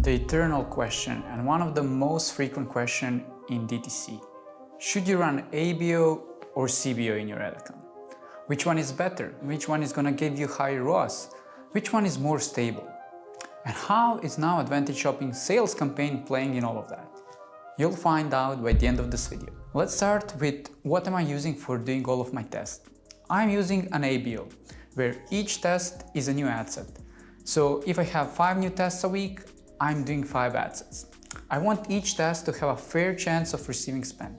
The eternal question, and one of the most frequent questions in DTC. Should you run ABO or CBO in your ad account? Which one is better? Which one is going to give you higher ROAS? Which one is more stable? And how is now Advantage Shopping sales campaign playing in all of that? You'll find out by the end of this video. Let's start with what am I using for doing all of my tests. I'm using an ABO, where each test is a new ad set. So if I have 5 new tests a week, I'm doing 5 ad sets. I want each test to have a fair chance of receiving spend.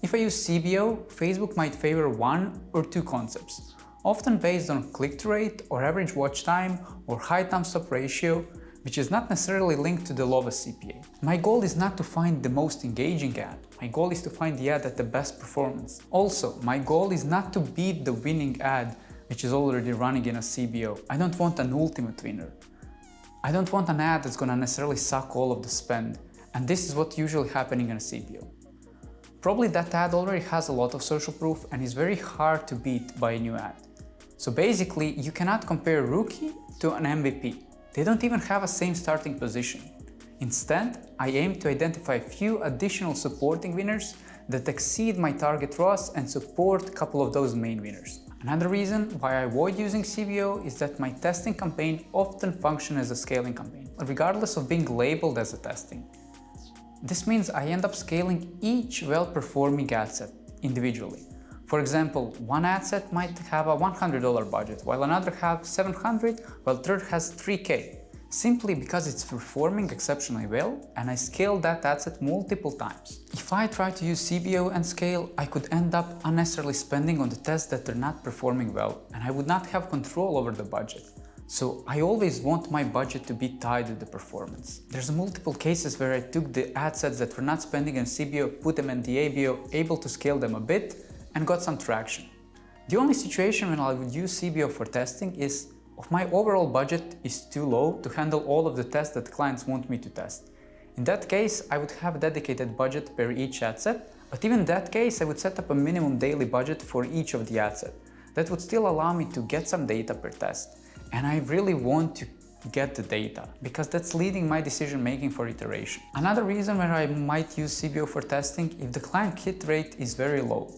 If I use CBO, Facebook might favor 1 or 2 concepts, often based on click-through rate or average watch time or high thumbs-up ratio, which is not necessarily linked to the lowest CPA. My goal is not to find the most engaging ad. My goal is to find the ad at the best performance. Also, my goal is not to beat the winning ad which is already running in a CBO. I don't want an ultimate winner. I don't want an ad that's gonna necessarily suck all of the spend, and this is what's usually happening in a CBO. Probably that ad already has a lot of social proof and is very hard to beat by a new ad. So basically, you cannot compare rookie to an MVP. They don't even have a same starting position. Instead, I aim to identify a few additional supporting winners that exceed my target ROAS and support a couple of those main winners. Another reason why I avoid using CBO is that my testing campaign often functions as a scaling campaign, regardless of being labeled as a testing. This means I end up scaling each well-performing ad set individually. For example, one ad set might have a $100 budget, while another has $700, while third has $3K, simply because it's performing exceptionally well and I scale that ad set multiple times. If I try to use CBO and scale, I could end up unnecessarily spending on the tests that are not performing well, and I would not have control over the budget. So I always want my budget to be tied to the performance. There's multiple cases where I took the ad sets that were not spending on CBO, put them in the ABO, able to scale them a bit, and got some traction. The only situation when I would use CBO for testing is if my overall budget is too low to handle all of the tests that clients want me to test. In that case, I would have a dedicated budget per each ad set, but even in that case, I would set up a minimum daily budget for each of the ad set. That would still allow me to get some data per test. And I really want to get the data, because that's leading my decision making for iteration. Another reason where I might use CBO for testing if the client hit rate is very low.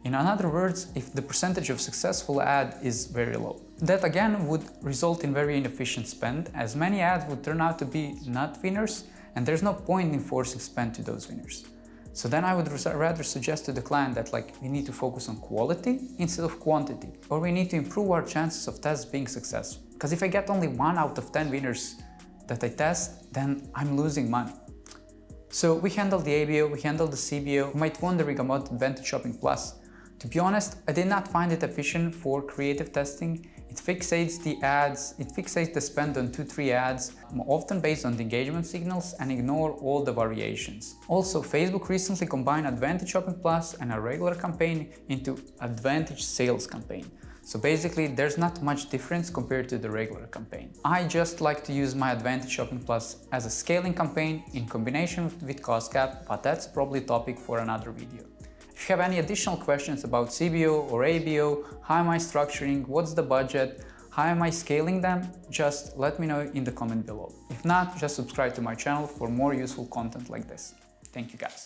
In other words, if the percentage of successful ad is very low. That again would result in very inefficient spend, as many ads would turn out to be not winners, and there's no point in forcing spend to those winners. So then I would rather suggest to the client that we need to focus on quality instead of quantity, or we need to improve our chances of tests being successful. Because if I get only 1 out of 10 winners that I test, then I'm losing money. So we handle the ABO, we handle the CBO. You might wondering about Advantage Shopping Plus. To be honest, I did not find it efficient for creative testing. It fixates the ads, it fixates the spend on 2-3 ads, often based on the engagement signals, and ignore all the variations. Also, Facebook recently combined Advantage Shopping Plus and a regular campaign into Advantage Sales campaign. So basically, there's not much difference compared to the regular campaign. I just like to use my Advantage Shopping Plus as a scaling campaign in combination with cost cap, but that's probably a topic for another video. If you have any additional questions about CBO or ABO, how am I structuring, what's the budget, how am I scaling them, just let me know in the comment below. If not, just subscribe to my channel for more useful content like this. Thank you guys.